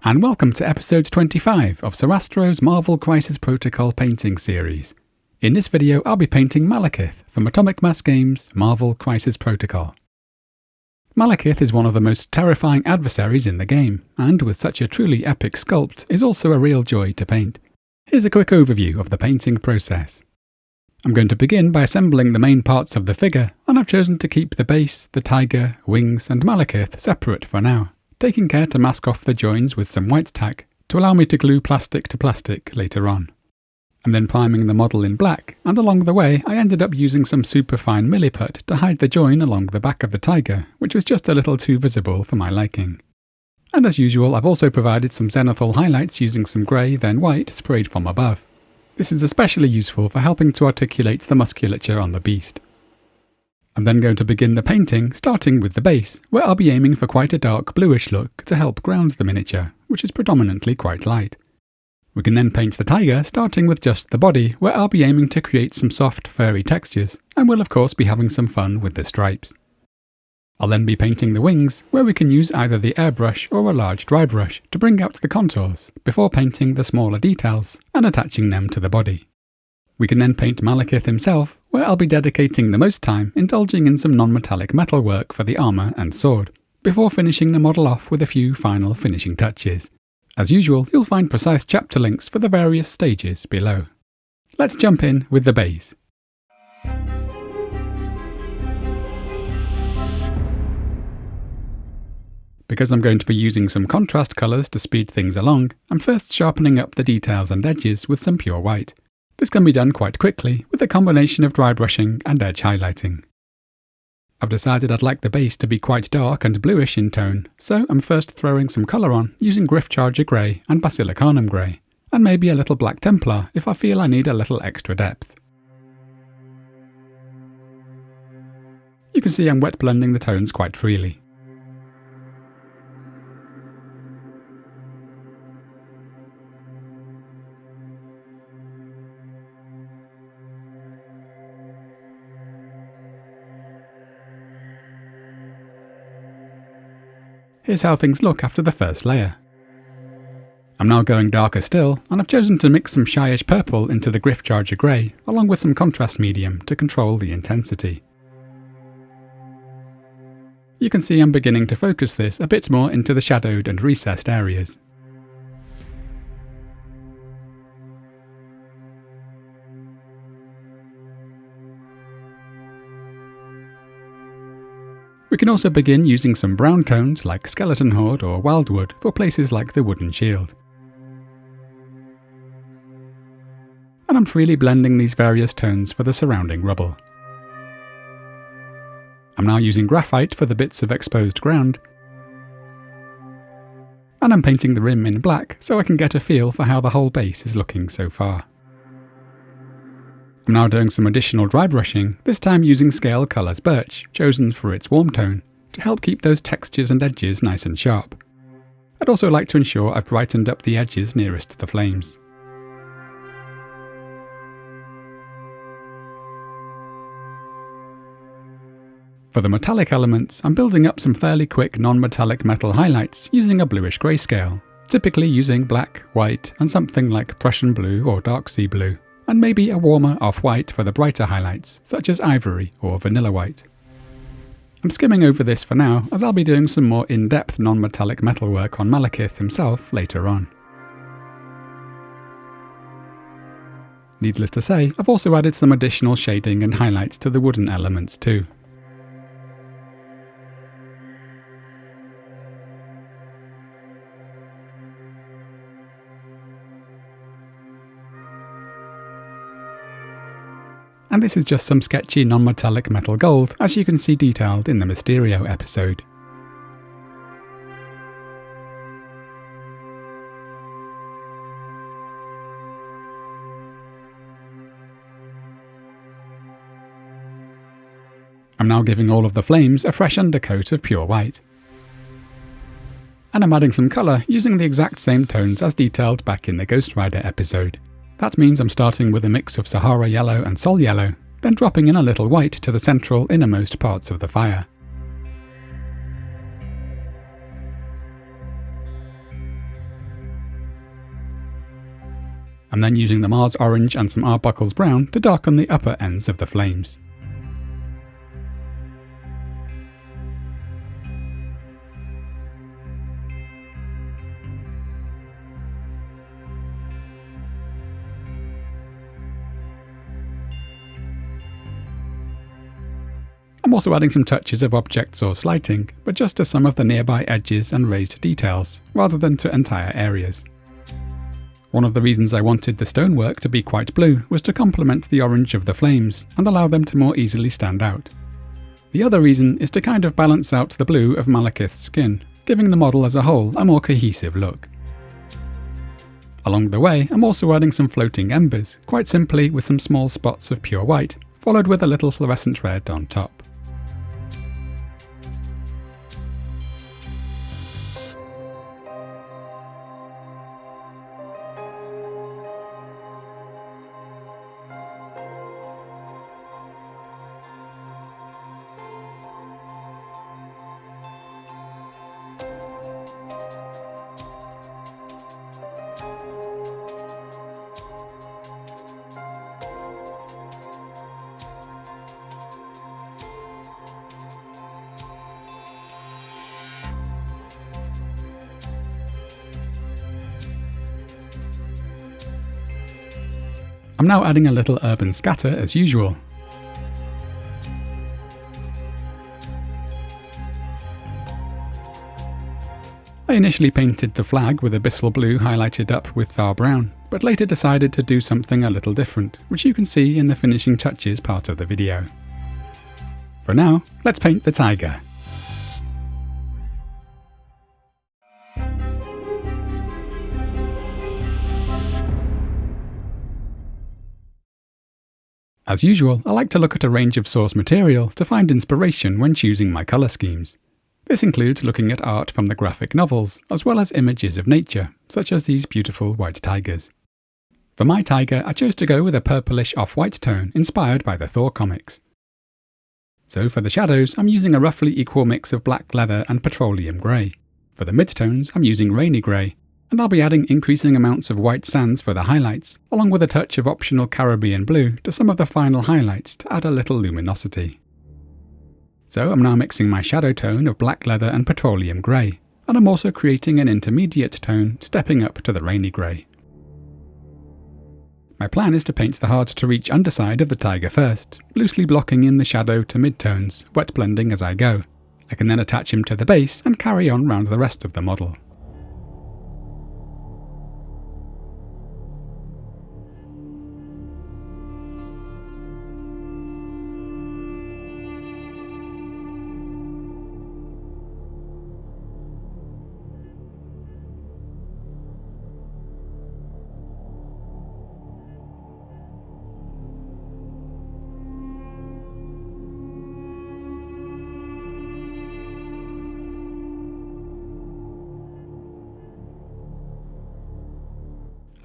and welcome to episode 25 of Sarastro's Marvel Crisis Protocol painting series. In this video I'll be painting Malekith from Atomic Mass Games' Marvel Crisis Protocol. Malekith is one of the most terrifying adversaries in the game, and with such a truly epic sculpt is also a real joy to paint. Here's a quick overview of the painting process. I'm going to begin by assembling the main parts of the figure, and I've chosen to keep the base, the tiger, wings and Malekith separate for now, taking care to mask off the joins with some white tack to allow me to glue plastic to plastic later on. I'm then priming the model in black, and along the way I ended up using some superfine milliput to hide the join along the back of the tiger, which was just a little too visible for my liking. And as usual, I've also provided some zenithal highlights using some grey then white sprayed from above. This is especially useful for helping to articulate the musculature on the beast. I'm then going to begin the painting, starting with the base, where I'll be aiming for quite a dark bluish look to help ground the miniature, which is predominantly quite light. We can then paint the tiger, starting with just the body, where I'll be aiming to create some soft, furry textures, and we'll of course be having some fun with the stripes. I'll then be painting the wings, where we can use either the airbrush or a large dry brush to bring out the contours, before painting the smaller details and attaching them to the body. We can then paint Malekith himself, where I'll be dedicating the most time indulging in some non-metallic metalwork for the armour and sword, before finishing the model off with a few final finishing touches. As usual, you'll find precise chapter links for the various stages below. Let's jump in with the base. Because I'm going to be using some contrast colours to speed things along, I'm first sharpening up the details and edges with some pure white. This can be done quite quickly with a combination of dry brushing and edge highlighting. I've decided I'd like the base to be quite dark and bluish in tone, so I'm first throwing some colour on using Gryph-Charger Grey and Basilicanum Grey, and maybe a little black Templar if I feel I need a little extra depth. You can see I'm wet blending the tones quite freely. Here's how things look after the first layer. I'm now going darker still, and I've chosen to mix some Shyish Purple into the Gryph-Charger Grey, along with some contrast medium to control the intensity. You can see I'm beginning to focus this a bit more into the shadowed and recessed areas. We can also begin using some brown tones like Skeleton Horde or Wyldwood for places like the wooden shield. And I'm freely blending these various tones for the surrounding rubble. I'm now using graphite for the bits of exposed ground, and I'm painting the rim in black so I can get a feel for how the whole base is looking so far. I'm now doing some additional dry brushing, this time using Scale Colours Birch, chosen for its warm tone, to help keep those textures and edges nice and sharp. I'd also like to ensure I've brightened up the edges nearest the flames. For the metallic elements, I'm building up some fairly quick non-metallic metal highlights using a bluish grayscale, typically using black, white and something like Prussian Blue or Dark Sea Blue, and maybe a warmer off-white for the brighter highlights, such as ivory or vanilla white. I'm skimming over this for now, as I'll be doing some more in-depth non-metallic metalwork on Malekith himself later on. Needless to say, I've also added some additional shading and highlights to the wooden elements too. And this is just some sketchy non-metallic metal gold, as you can see detailed in the Mysterio episode. I'm now giving all of the flames a fresh undercoat of pure white. And I'm adding some colour using the exact same tones as detailed back in the Ghost Rider episode. That means I'm starting with a mix of Sahara Yellow and Sol Yellow, then dropping in a little white to the central innermost parts of the fire. I'm then using the Mars Orange and some Arbuckles Brown to darken the upper ends of the flames. I'm also adding some touches of objects or slighting, but just to some of the nearby edges and raised details, rather than to entire areas. One of the reasons I wanted the stonework to be quite blue was to complement the orange of the flames and allow them to more easily stand out. The other reason is to kind of balance out the blue of Malekith's skin, giving the model as a whole a more cohesive look. Along the way, I'm also adding some floating embers, quite simply with some small spots of pure white, followed with a little fluorescent red on top. I'm now adding a little urban scatter as usual. I initially painted the flag with Abyssal Blue highlighted up with Thar Brown, but later decided to do something a little different, which you can see in the finishing touches part of the video. For now, let's paint the tiger. As usual, I like to look at a range of source material to find inspiration when choosing my colour schemes. This includes looking at art from the graphic novels, as well as images of nature, such as these beautiful white tigers. For my tiger, I chose to go with a purplish off-white tone inspired by the Thor comics. So for the shadows, I'm using a roughly equal mix of black leather and petroleum grey. For the midtones, I'm using rainy grey, and I'll be adding increasing amounts of white sands for the highlights, along with a touch of optional Caribbean blue to some of the final highlights to add a little luminosity. So I'm now mixing my shadow tone of black leather and petroleum grey, and I'm also creating an intermediate tone stepping up to the rainy grey. My plan is to paint the hard-to-reach underside of the tiger first, loosely blocking in the shadow to midtones, wet blending as I go. I can then attach him to the base and carry on round the rest of the model.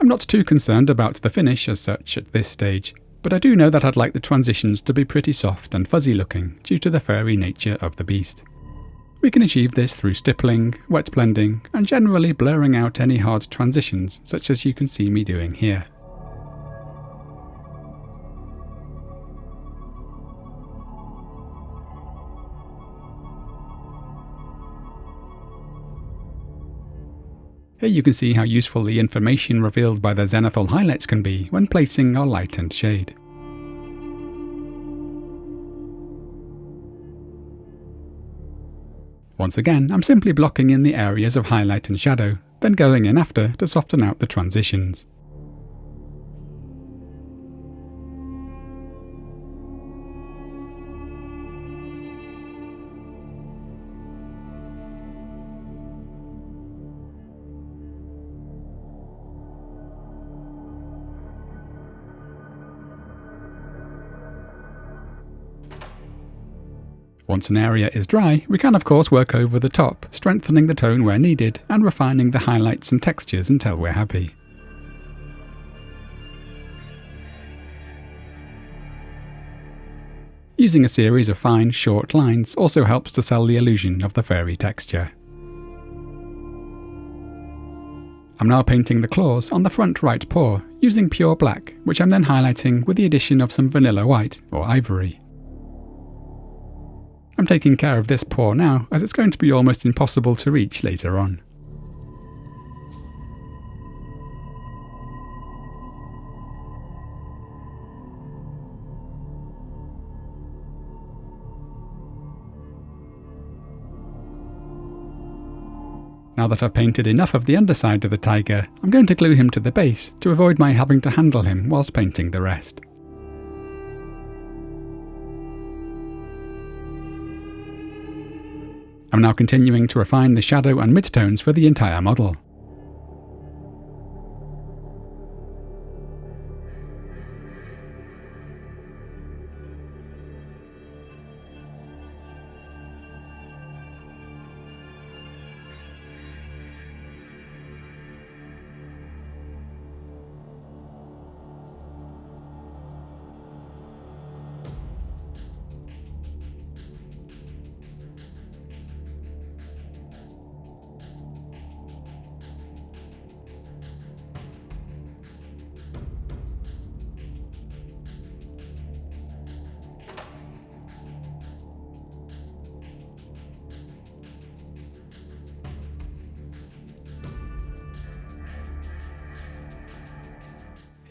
I'm not too concerned about the finish as such at this stage, but I do know that I'd like the transitions to be pretty soft and fuzzy looking due to the furry nature of the beast. We can achieve this through stippling, wet blending, and generally blurring out any hard transitions such as you can see me doing here. Here you can see how useful the information revealed by the zenithal highlights can be when placing our light and shade. Once again, I'm simply blocking in the areas of highlight and shadow, then going in after to soften out the transitions. Once an area is dry, we can of course work over the top, strengthening the tone where needed and refining the highlights and textures until we're happy. Using a series of fine, short lines also helps to sell the illusion of the furry texture. I'm now painting the claws on the front right paw using pure black, which I'm then highlighting with the addition of some vanilla white or ivory. I'm taking care of this paw now, as it's going to be almost impossible to reach later on. Now that I've painted enough of the underside of the tiger, I'm going to glue him to the base to avoid my having to handle him whilst painting the rest. I'm now continuing to refine the shadow and midtones for the entire model.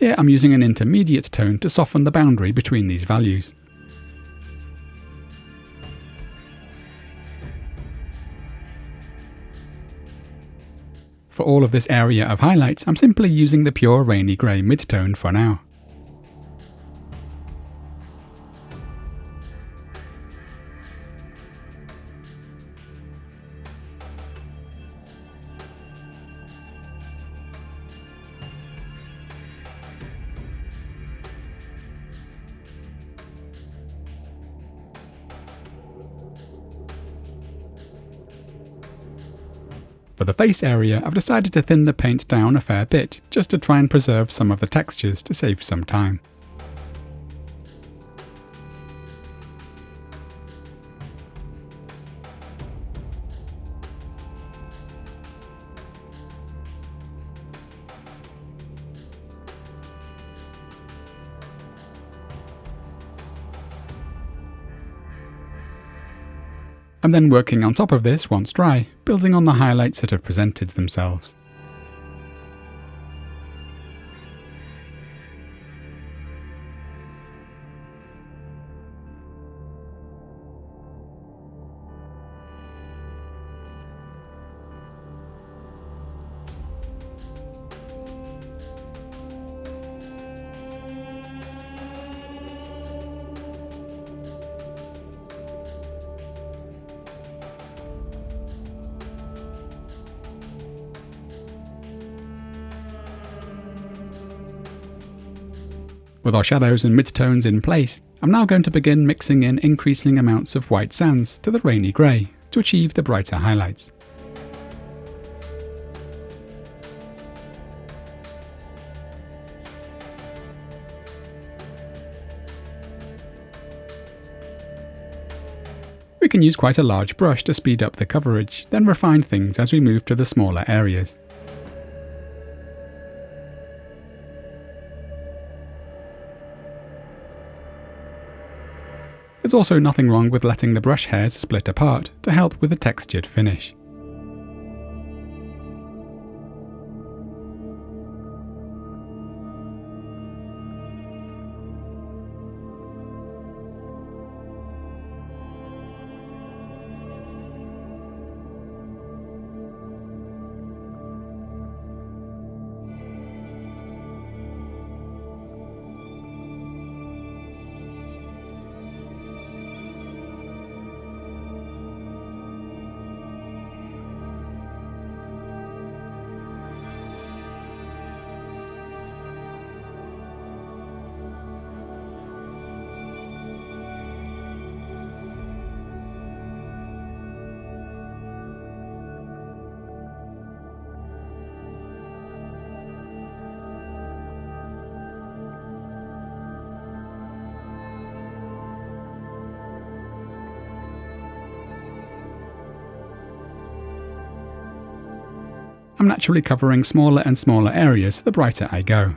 Here I'm using an intermediate tone to soften the boundary between these values. For all of this area of highlights, I'm simply using the pure rainy grey midtone for now. For the face area, I've decided to thin the paint down a fair bit, just to try and preserve some of the textures to save some time. I'm then working on top of this once dry, building on the highlights that have presented themselves. With our shadows and midtones in place, I'm now going to begin mixing in increasing amounts of white sands to the rainy grey to achieve the brighter highlights. We can use quite a large brush to speed up the coverage, then refine things as we move to the smaller areas. There's also nothing wrong with letting the brush hairs split apart to help with the textured finish. I'm naturally covering smaller and smaller areas the brighter I go.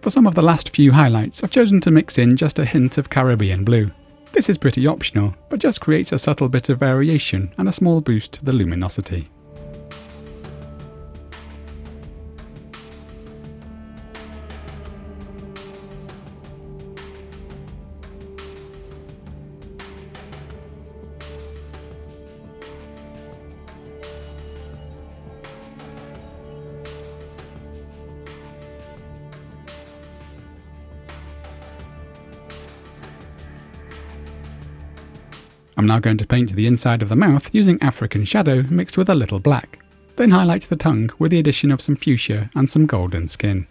For some of the last few highlights, I've chosen to mix in just a hint of Caribbean blue. This is pretty optional, but just creates a subtle bit of variation and a small boost to the luminosity. I'm now going to paint the inside of the mouth using African shadow mixed with a little black, then highlight the tongue with the addition of some fuchsia and some golden skin.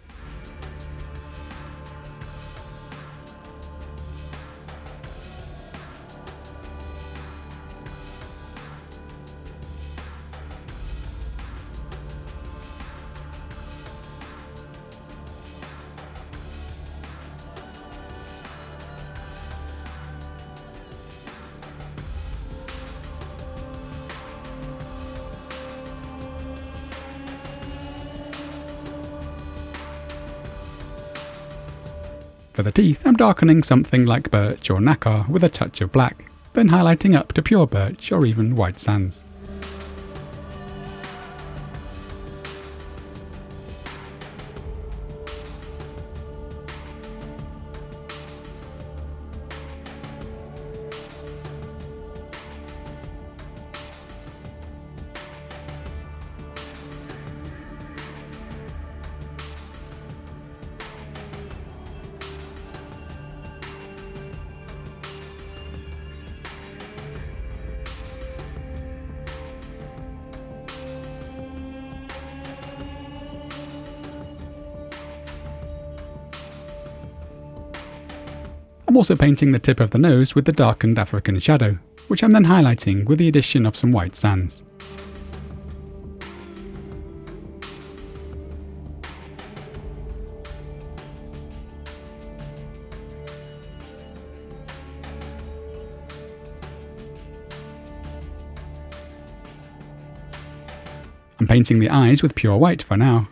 For the teeth, I'm darkening something like birch or nacre with a touch of black, then highlighting up to pure birch or even white sands. I'm also painting the tip of the nose with the darkened African shadow, which I'm then highlighting with the addition of some white sands. I'm painting the eyes with pure white for now.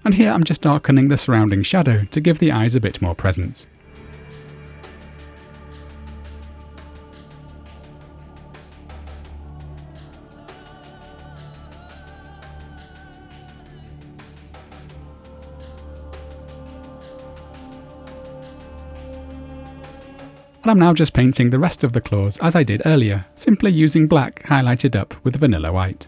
And here I'm just darkening the surrounding shadow to give the eyes a bit more presence. And I'm now just painting the rest of the claws as I did earlier, simply using black highlighted up with vanilla white.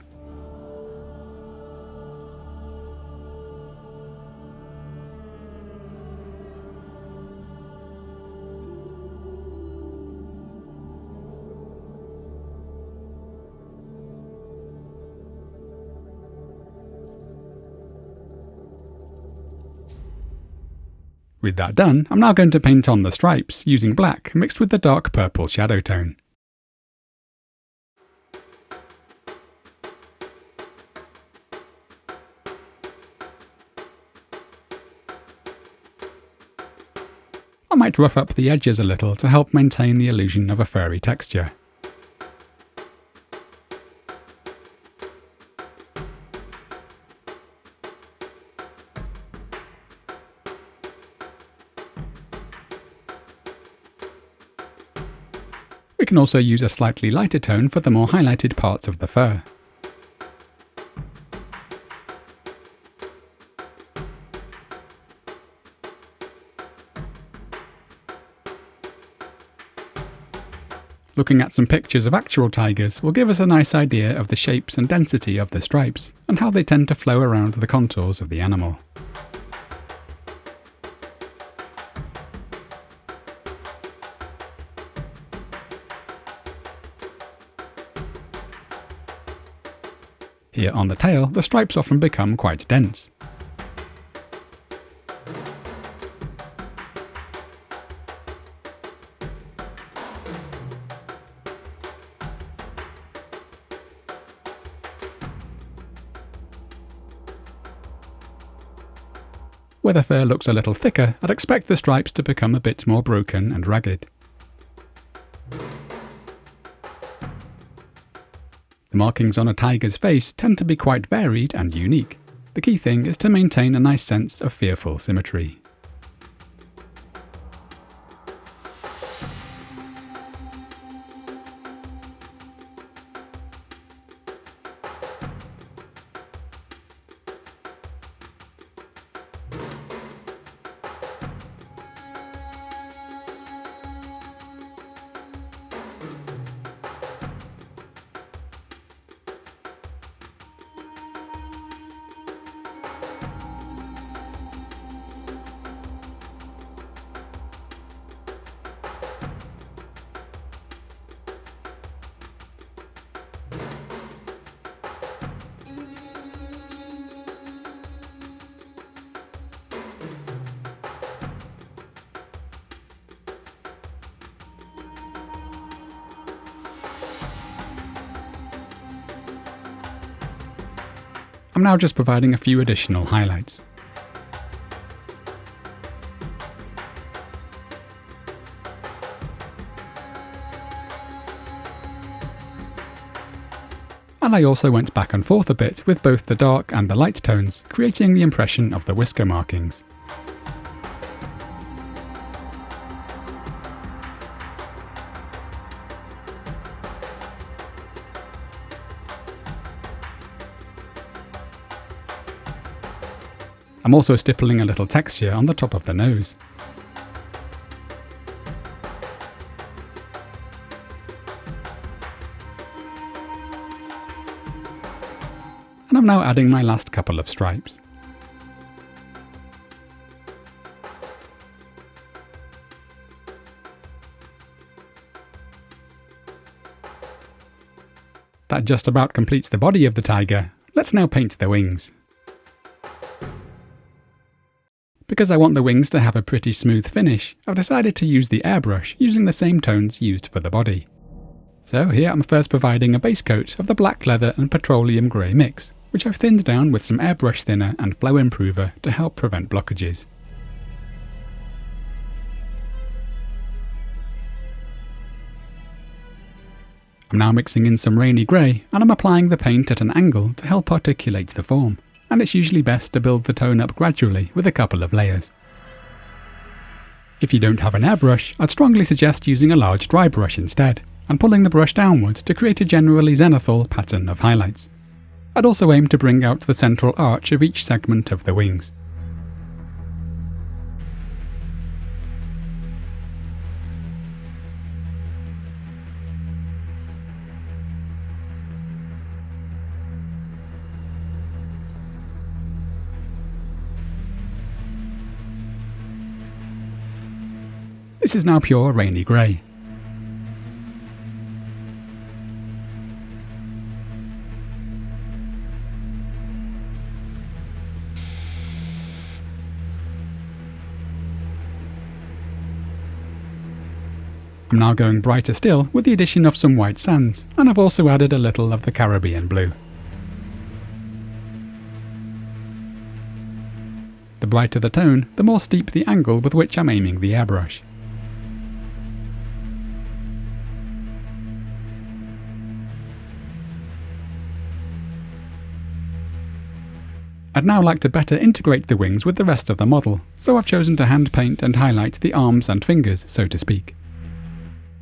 With that done, I'm now going to paint on the stripes using black mixed with the dark purple shadow tone. I might rough up the edges a little to help maintain the illusion of a furry texture. can also use a slightly lighter tone for the more highlighted parts of the fur. Looking at some pictures of actual tigers will give us a nice idea of the shapes and density of the stripes, and how they tend to flow around the contours of the animal. Here on the tail, the stripes often become quite dense. Where the fur looks a little thicker, I'd expect the stripes to become a bit more broken and ragged. The markings on a tiger's face tend to be quite varied and unique. The key thing is to maintain a nice sense of fearful symmetry. I'm now just providing a few additional highlights. And I also went back and forth a bit with both the dark and the light tones, creating the impression of the whisker markings. I'm also stippling a little texture on the top of the nose. And I'm now adding my last couple of stripes. That just about completes the body of the tiger. Let's now paint the wings. Because I want the wings to have a pretty smooth finish, I've decided to use the airbrush using the same tones used for the body. So here I'm first providing a base coat of the black leather and petroleum grey mix, which I've thinned down with some airbrush thinner and flow improver to help prevent blockages. I'm now mixing in some rainy grey, and I'm applying the paint at an angle to help articulate the form. And it's usually best to build the tone up gradually with a couple of layers. If you don't have an airbrush, I'd strongly suggest using a large dry brush instead, and pulling the brush downwards to create a generally zenithal pattern of highlights. I'd also aim to bring out the central arch of each segment of the wings. This is now pure rainy grey. I'm now going brighter still with the addition of some white sands, and I've also added a little of the Caribbean blue. The brighter the tone, the more steep the angle with which I'm aiming the airbrush. I'd now like to better integrate the wings with the rest of the model, so I've chosen to hand paint and highlight the arms and fingers, so to speak.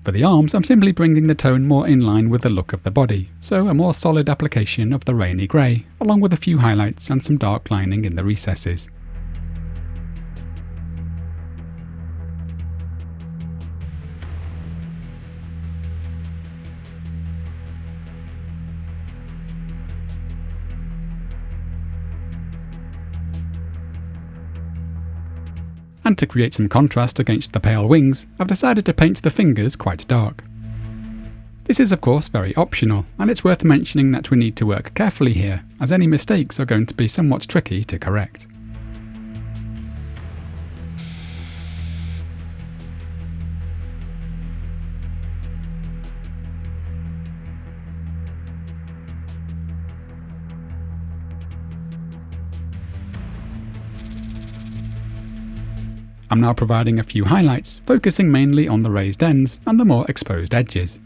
For the arms, I'm simply bringing the tone more in line with the look of the body, so a more solid application of the rainy grey, along with a few highlights and some dark lining in the recesses. And to create some contrast against the pale wings, I've decided to paint the fingers quite dark. This is of course very optional, and it's worth mentioning that we need to work carefully here, as any mistakes are going to be somewhat tricky to correct. I'm now providing a few highlights, focusing mainly on the raised ends and the more exposed edges.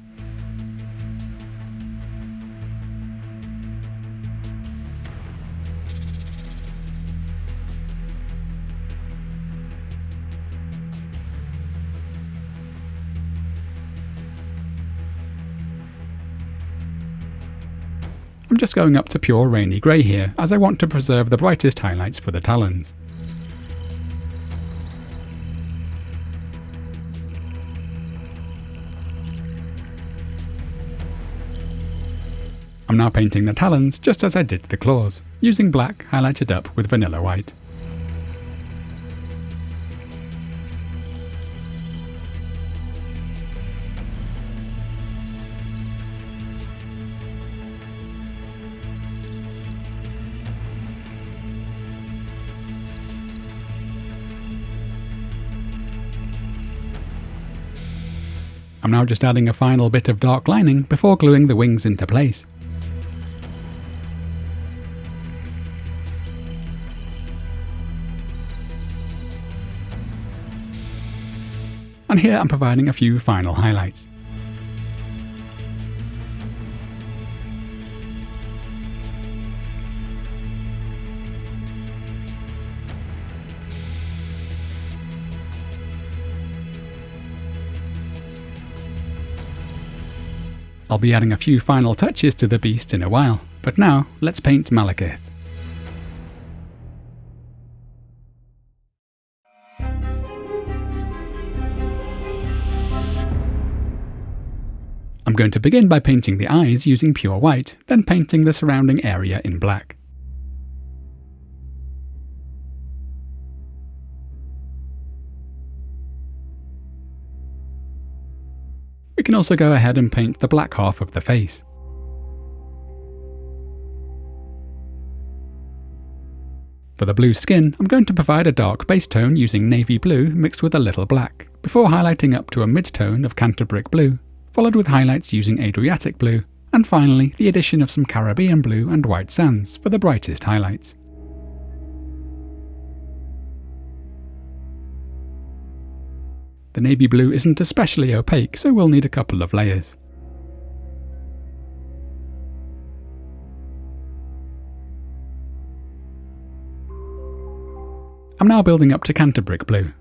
I'm just going up to pure rainy grey here, as I want to preserve the brightest highlights for the talons. I'm now painting the talons just as I did the claws, using black highlighted up with vanilla white. I'm now just adding a final bit of dark lining before gluing the wings into place. And here I'm providing a few final highlights. I'll be adding a few final touches to the beast in a while, but now let's paint Malekith. I'm going to begin by painting the eyes using pure white, then painting the surrounding area in black. We can also go ahead and paint the black half of the face. For the blue skin, I'm going to provide a dark base tone using navy blue mixed with a little black, before highlighting up to a mid-tone of Cantabric Blue, followed with highlights using Adriatic Blue, and finally the addition of some Caribbean Blue and white sands for the brightest highlights. The navy blue isn't especially opaque, so we'll need a couple of layers. I'm now building up to Cantabric Blue.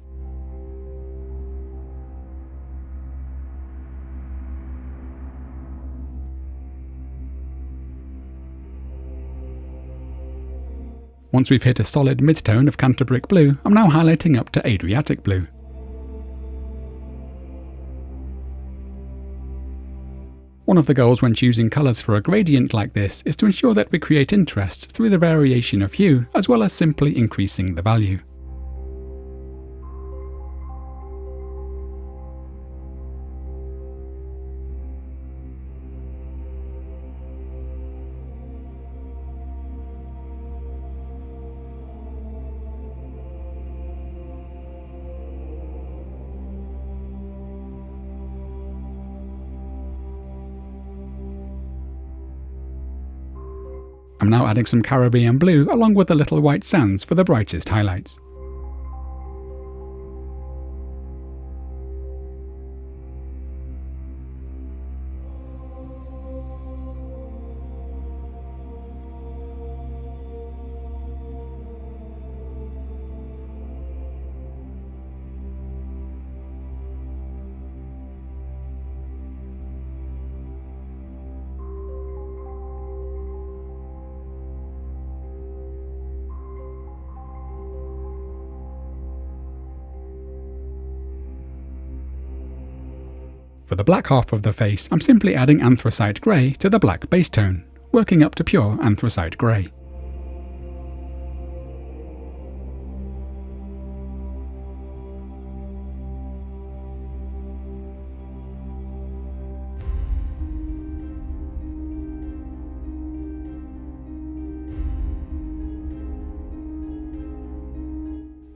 Once we've hit a solid mid-tone of Cantabric Blue, I'm now highlighting up to Adriatic Blue. One of the goals when choosing colours for a gradient like this is to ensure that we create interest through the variation of hue, as well as simply increasing the value. I'm now adding some Caribbean Blue along with the little white sands for the brightest highlights. For the black half of the face, I'm simply adding Anthracite Grey to the black base tone, working up to pure Anthracite Grey.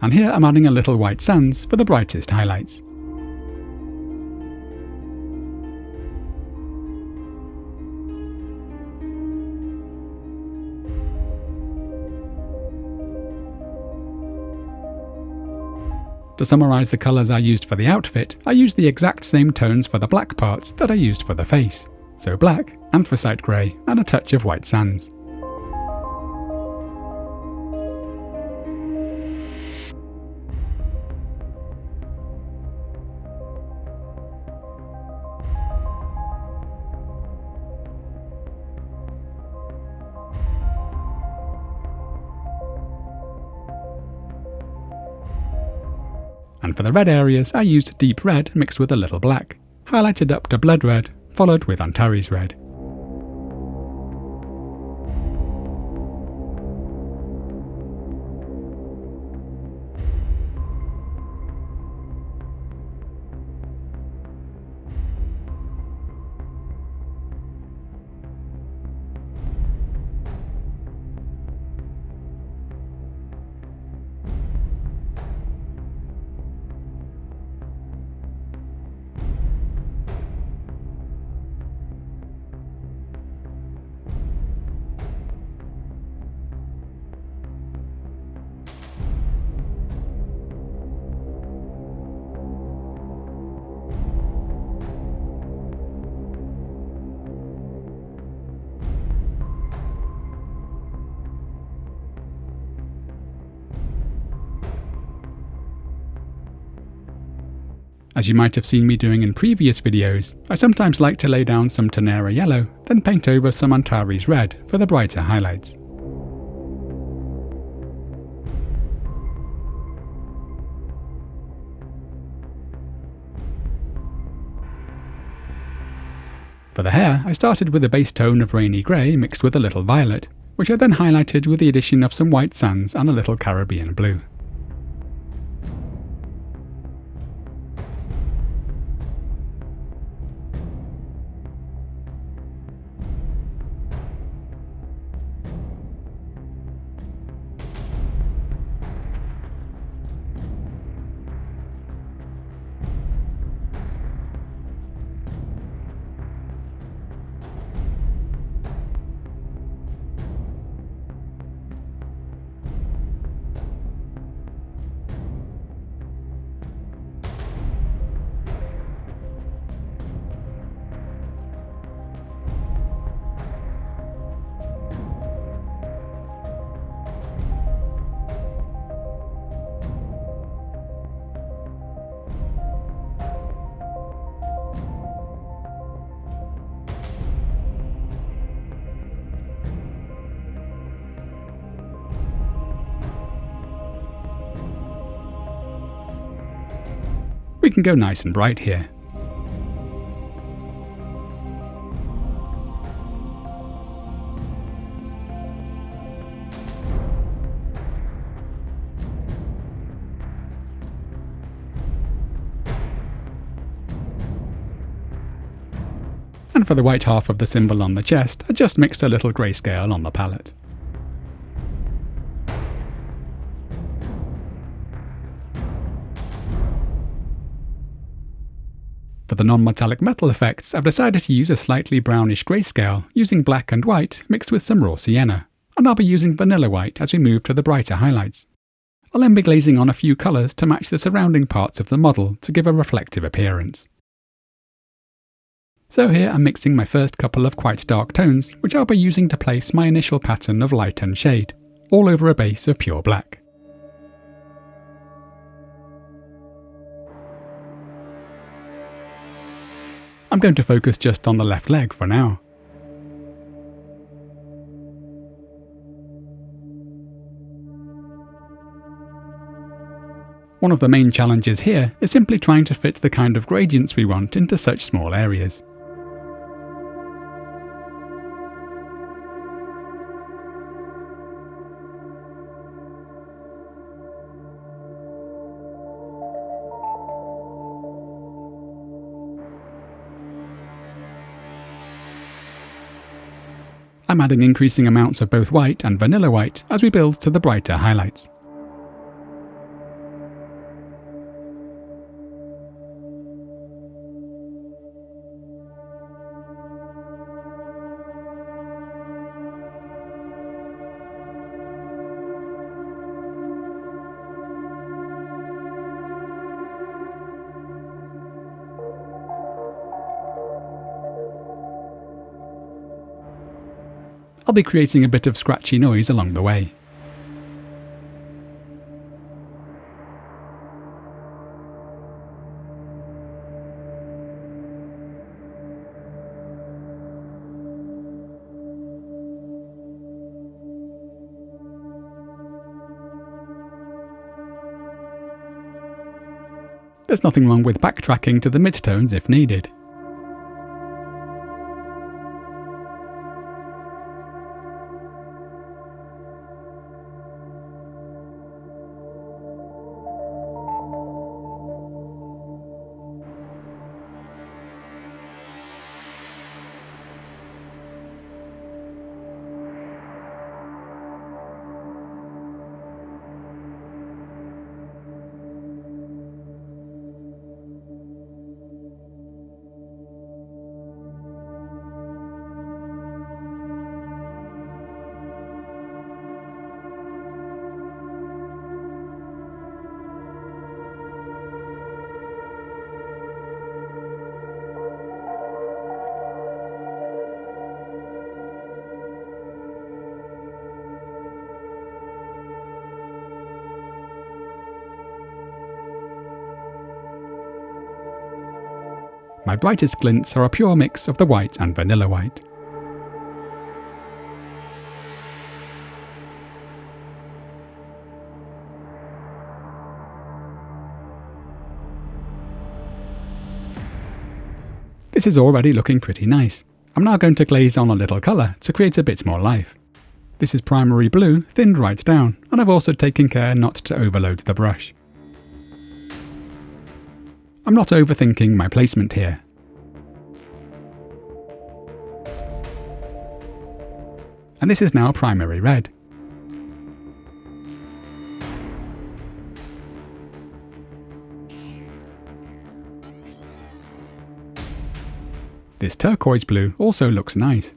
And here I'm adding a little white sands for the brightest highlights. To summarise the colours I used for the outfit, I used the exact same tones for the black parts that I used for the face. So black, anthracite grey, and a touch of white sands. And for the red areas, I used deep red mixed with a little black, highlighted up to blood red, followed with Antares Red. As you might have seen me doing in previous videos, I sometimes like to lay down some Tenere Yellow, then paint over some Antares Red for the brighter highlights. For the hair, I started with a base tone of rainy grey mixed with a little violet, which I then highlighted with the addition of some white sands and a little Caribbean blue. We can go nice and bright here. And for the white half of the symbol on the chest, I just mixed a little grayscale on the palette. For the non-metallic metal effects, I've decided to use a slightly brownish grayscale using black and white mixed with some raw sienna, and I'll be using vanilla white as we move to the brighter highlights. I'll then be glazing on a few colours to match the surrounding parts of the model to give a reflective appearance. So here I'm mixing my first couple of quite dark tones, which I'll be using to place my initial pattern of light and shade, all over a base of pure black. I'm going to focus just on the left leg for now. One of the main challenges here is simply trying to fit the kind of gradients we want into such small areas. I'm adding increasing amounts of both white and vanilla white as we build to the brighter highlights. I'll be creating a bit of scratchy noise along the way. There's nothing wrong with backtracking to the midtones if needed. My brightest glints are a pure mix of the white and vanilla white. This is already looking pretty nice. I'm now going to glaze on a little colour to create a bit more life. This is primary blue, thinned right down, and I've also taken care not to overload the brush. I'm not overthinking my placement here. And this is now primary red. This turquoise blue also looks nice.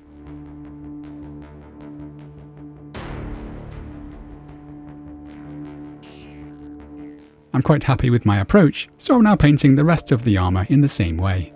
I'm quite happy with my approach, so I'm now painting the rest of the armour in the same way.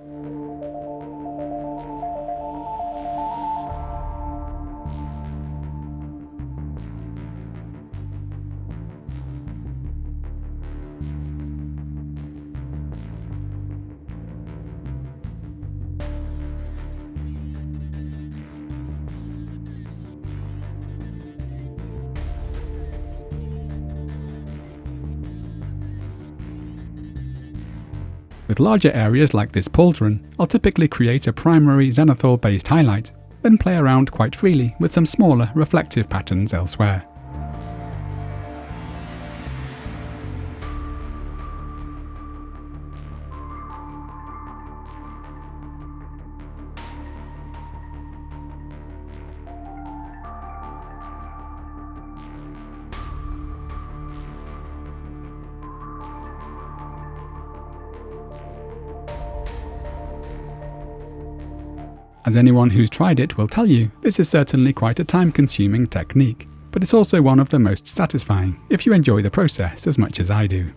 With larger areas like this pauldron, I'll typically create a primary zenithal based highlight, then play around quite freely with some smaller reflective patterns elsewhere. As anyone who's tried it will tell you, this is certainly quite a time-consuming technique, but it's also one of the most satisfying if you enjoy the process as much as I do.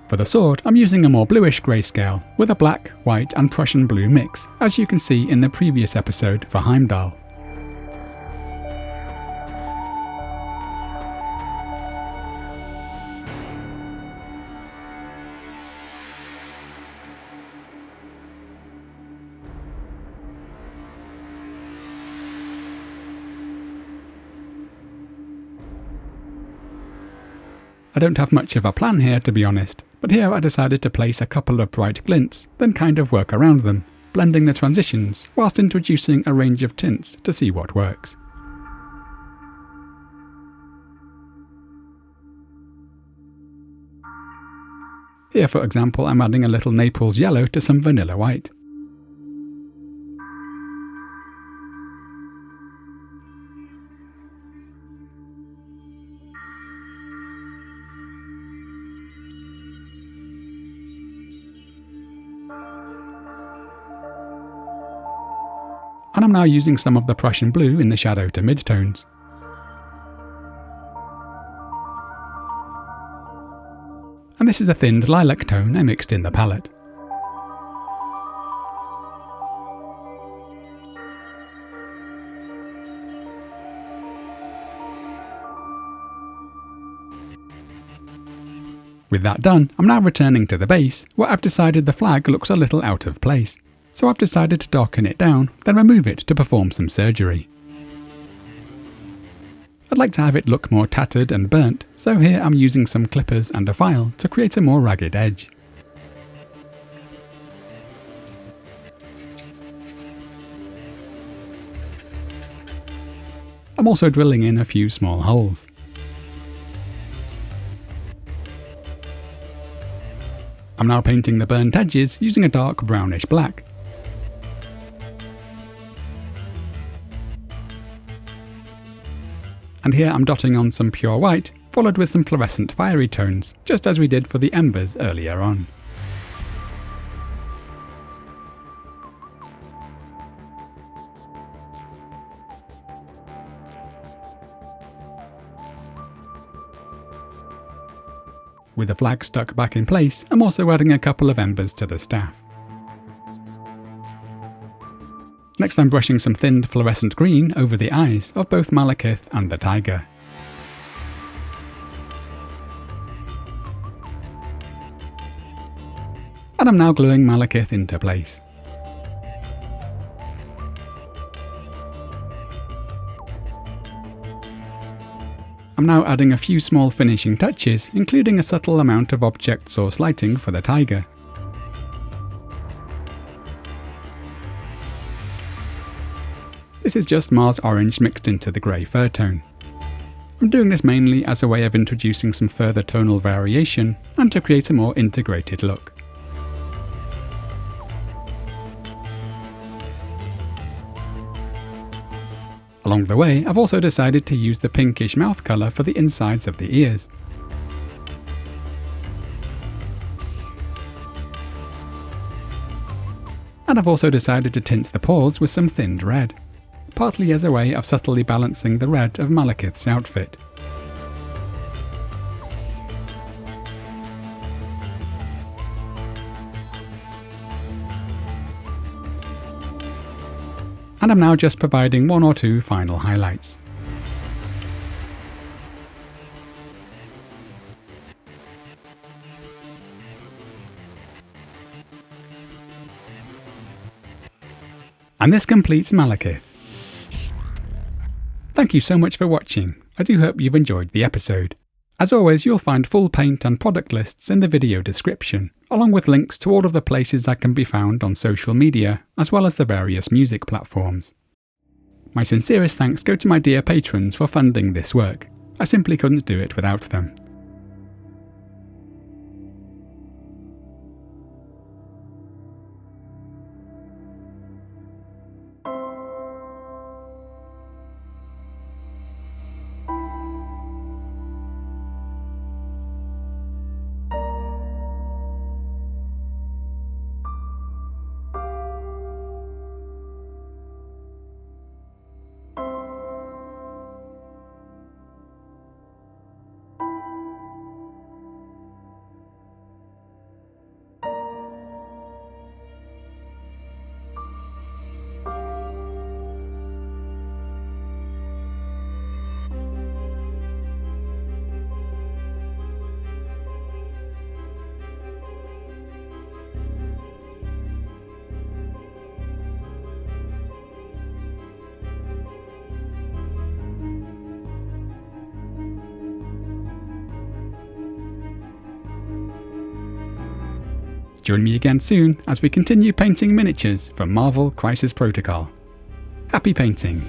For the sword, I'm using a more bluish grayscale with a black, white and Prussian blue mix, as you can see in the previous episode for Heimdall. I don't have much of a plan here, to be honest, but here I decided to place a couple of bright glints, then kind of work around them, blending the transitions whilst introducing a range of tints to see what works. Here, for example, I'm adding a little Naples yellow to some vanilla white. And I'm now using some of the Prussian blue in the shadow to midtones. And this is a thinned lilac tone I mixed in the palette. With that done, I'm now returning to the base, where I've decided the flag looks a little out of place. So I've decided to darken it down, then remove it to perform some surgery. I'd like to have it look more tattered and burnt, so here I'm using some clippers and a file to create a more ragged edge. I'm also drilling in a few small holes. I'm now painting the burnt edges using a dark brownish black. And here I'm dotting on some pure white, followed with some fluorescent fiery tones, just as we did for the embers earlier on. With the flag stuck back in place, I'm also adding a couple of embers to the staff. Next I'm brushing some thinned fluorescent green over the eyes of both Malekith and the tiger. And I'm now gluing Malekith into place. I'm now adding a few small finishing touches, including a subtle amount of object source lighting for the tiger. This is just Mars orange mixed into the grey fur tone. I'm doing this mainly as a way of introducing some further tonal variation and to create a more integrated look. Along the way, I've also decided to use the pinkish mouth colour for the insides of the ears. And I've also decided to tint the paws with some thinned red, partly as a way of subtly balancing the red of Malekith's outfit. And I'm now just providing one or two final highlights. And this completes Malekith. Thank you so much for watching. I do hope you've enjoyed the episode. As always, you'll find full paint and product lists in the video description, along with links to all of the places that can be found on social media, as well as the various music platforms. My sincerest thanks go to my dear patrons for funding this work. I simply couldn't do it without them. Join me again soon as we continue painting miniatures from Marvel Crisis Protocol. Happy painting!